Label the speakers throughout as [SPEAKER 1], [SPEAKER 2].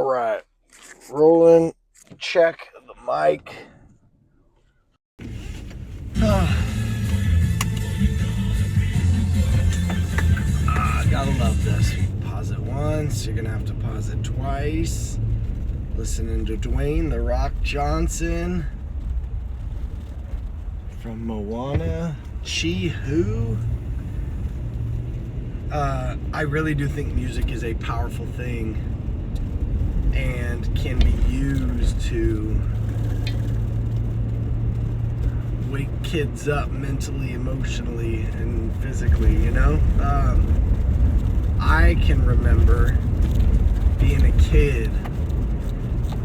[SPEAKER 1] right. Rolling. Check the mic. Gotta love this. Pause it once. You're gonna have to pause it twice. Listening to Dwayne "The Rock" Johnson from Moana. Chi Who? I really do think music is a powerful thing and can be used to wake kids up mentally, emotionally, and physically, you know? I can remember being a kid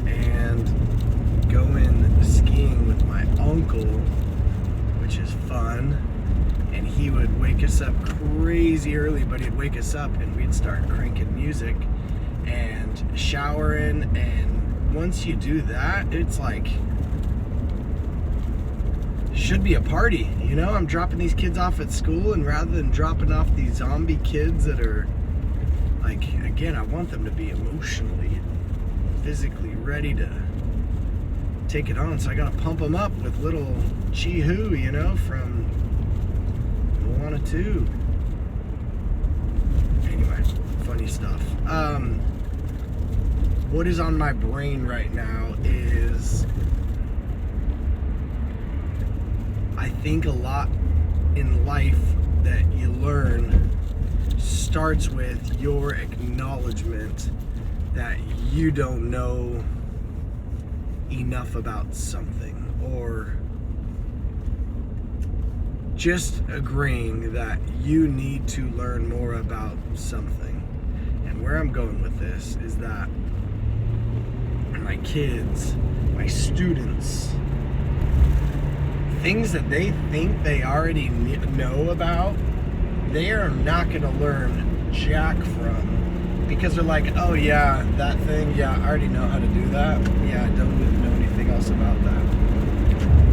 [SPEAKER 1] and going skiing with my uncle, which is fun, and he would wake us up crazy early, but he'd wake us up and we'd start cranking music and showering, and once you do that, it's like, should be a party, you know? I'm dropping these kids off at school, and rather than dropping off these zombie kids that are, like, again, I want them to be emotionally, physically ready to take it on, so I gotta pump them up with little Chi Who, you know, from Moana 2. Anyway, funny stuff. What is on my brain right now is, I think a lot in life that you learn starts with your acknowledgement that you don't know enough about something, or just agreeing that you need to learn more about something. And where I'm going with this is that my kids, my students, things that they think they already know about, they are not going to learn jack from, because they're like, oh yeah, that thing, yeah, I already know how to do that. Yeah, I don't need to know anything else about that.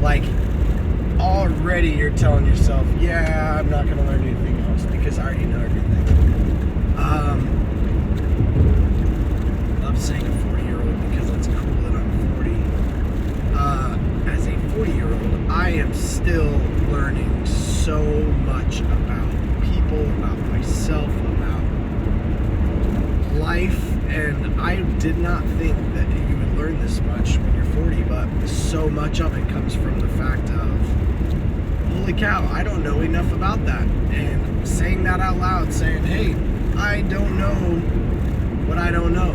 [SPEAKER 1] Like, already you're telling yourself, yeah, I'm not going to learn anything else because I already know everything. I love saying a 40-year-old because it's cool that I'm 40. As a 40-year-old, I am still learning so much about people, about myself, about life, and I did not think that you would learn this much when you're 40, but so much of it comes from the fact of, holy cow, I don't know enough about that. And saying that out loud, saying, hey, I don't know what I don't know,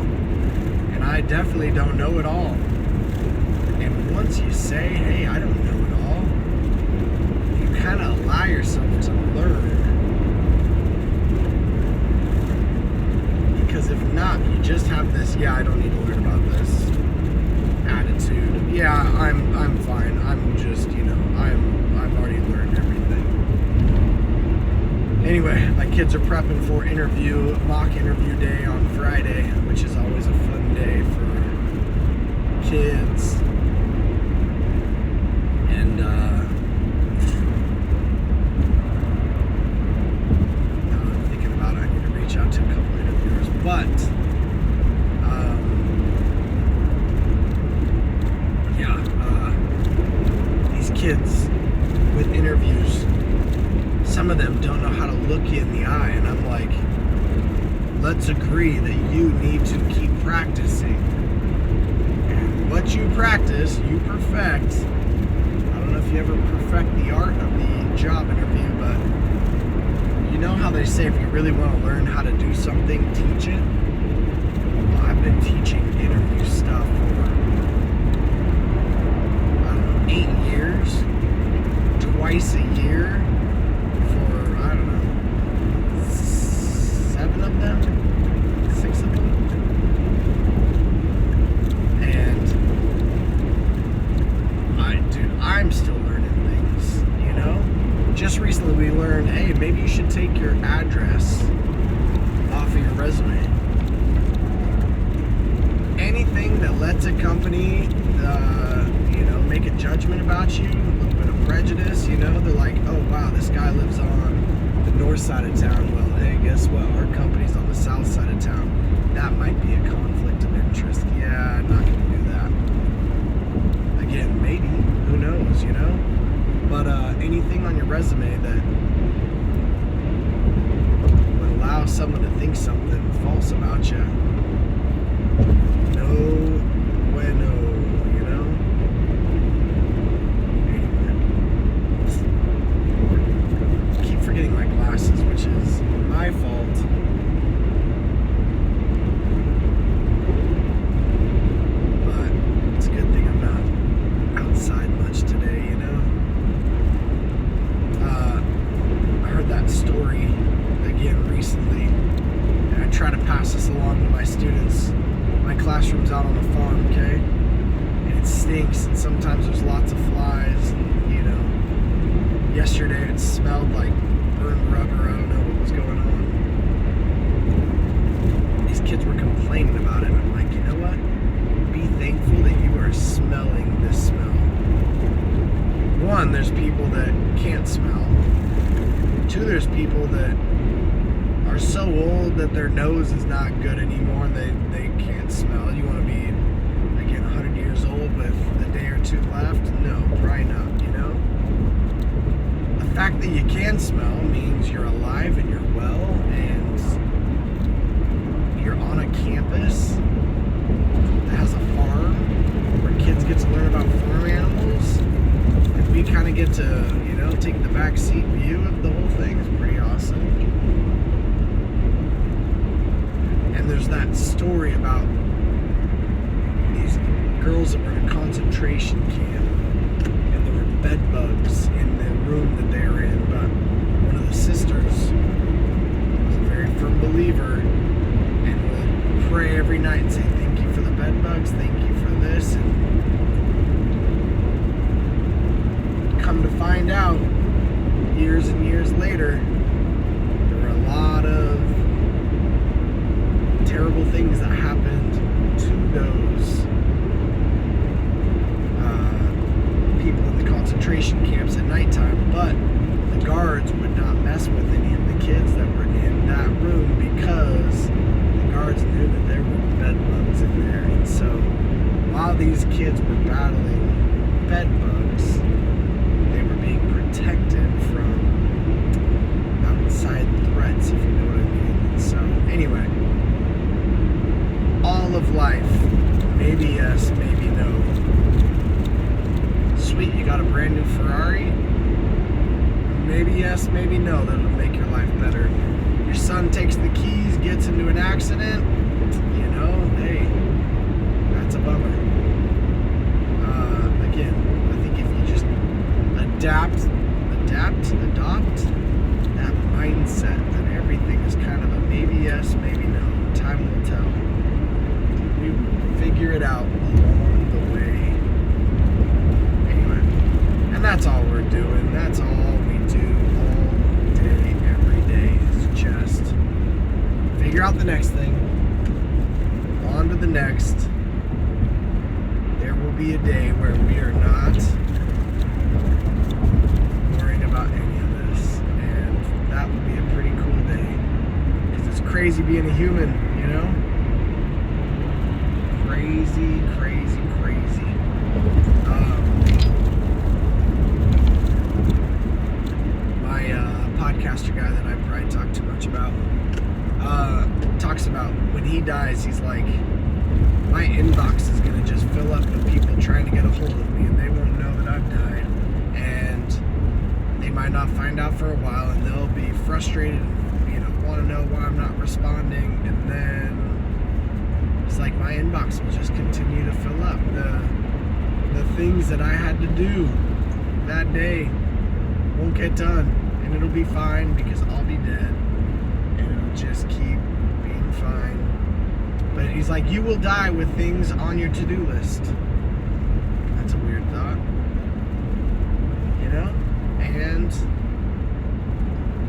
[SPEAKER 1] and I definitely don't know it all. And once you say, hey, I don't know it all, you kind of allow yourself to learn. Because if not, you just have this, yeah, I don't need to learn about this attitude. Yeah, I'm fine. I'm just, you know, I've already learned everything. Anyway, my kids are prepping for mock interview day on Friday, which is always a fun day for kids. And now I'm thinking about it, I need to reach out to a couple interviewers, but these kids with interviews, some of them don't know how to look you in the eye, and I'm like, let's agree that you need to keep practicing, and what you practice, you perfect. I don't know if you ever perfect the art of the job interview, but you know how they say if you really want to learn how to do something, teach it? Well, I've been teaching interview stuff for, I don't know, 8 years, twice a year, for, I don't know, 7 of them, 6 of them. And I'm still learning things, you know? Just recently we learned, hey, maybe you should take your address off of your resume. Anything that lets a company, you know, make a judgment about you, a little bit of prejudice, you know? They're like, oh, wow, this guy lives on the north side of town. Well, hey, guess what? Our company's on the south side of town. That might be a conflict of interest. else about you. No bueno, you know? Anyway. I keep forgetting my glasses, which is my fault. But it's a good thing I'm not outside much today, you know? I heard that story again recently, and I try to pass this along to my students. My classroom's out on the farm, okay? And it stinks, and sometimes there's lots of flies, and, you know, yesterday it smelled like burned rubber. I don't know what was going on. These kids were complaining about it, and I'm like, you know what? Be thankful that you are smelling this smell. One, there's people that can't smell. Two, there's people that are so old that their nose is not good anymore and they can't smell. You want to be, again, 100 years old with a day or two left? No, probably not, you know? The fact that you can smell means you're alive and you're well and you're on a campus that has a farm where kids get to learn about farm animals, and we kind of get to, you know, take the back seat view of the whole thing. Is pretty awesome. And there's that story about these girls that were in a concentration camp, and there were bed bugs in the room that they were in, but one of the sisters was a very firm believer and would pray every night and say, thank you for the bed bugs, thank you for this. And come to find out, years and years later, there were a lot of terrible things that happened to those people in the concentration camps at nighttime, but the guards would not mess with any of the kids that were in that room because the guards knew that there were bed bugs in there. And so while these kids were battling bed bugs, they were being protected from outside threats, if you know what I mean. And so anyway, all of life, maybe yes, maybe no. Sweet, you got a brand new Ferrari? Maybe yes, maybe no, that'll make your life better. Your son takes the keys, gets into an accident, you know, hey, that's a bummer. Again, I think if you just adopt that mindset that everything is kind of a maybe yes, maybe no, time will tell. We will figure it out along the way. Anyway, and that's all we're doing. That's all we do all day, every day, is just figure out the next thing, on to the next. There will be a day where we are not worrying about any of this, and that will be a pretty cool day, because it's crazy being a human, you know? Crazy, crazy, crazy. My podcaster guy that I probably talk too much about talks about when he dies, he's like, my inbox is going to just fill up with people trying to get a hold of me, and they won't know that I've died, and they might not find out for a while, and they'll be frustrated and, you know, want to know why I'm not responding, and then it's like my inbox will just continue to fill up. The things that I had to do that day won't get done, and it'll be fine because I'll be dead, and it'll just keep being fine. But he's like, you will die with things on your to-do list. That's a weird thought, you know? And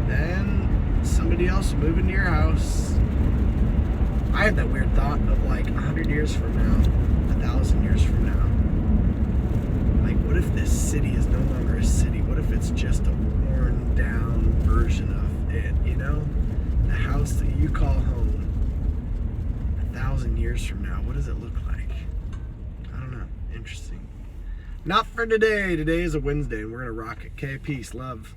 [SPEAKER 1] then somebody else will move into your house. I had that weird thought of like 100 years from now, 1,000 years from now. Like, what if this city is no longer a city? What if it's just a worn down version of it, you know? The house that you call home. 1,000 years from now, what does it look like? I don't know. Interesting. Not for today. Today is a Wednesday, and we're going to rock it. Okay, peace, love.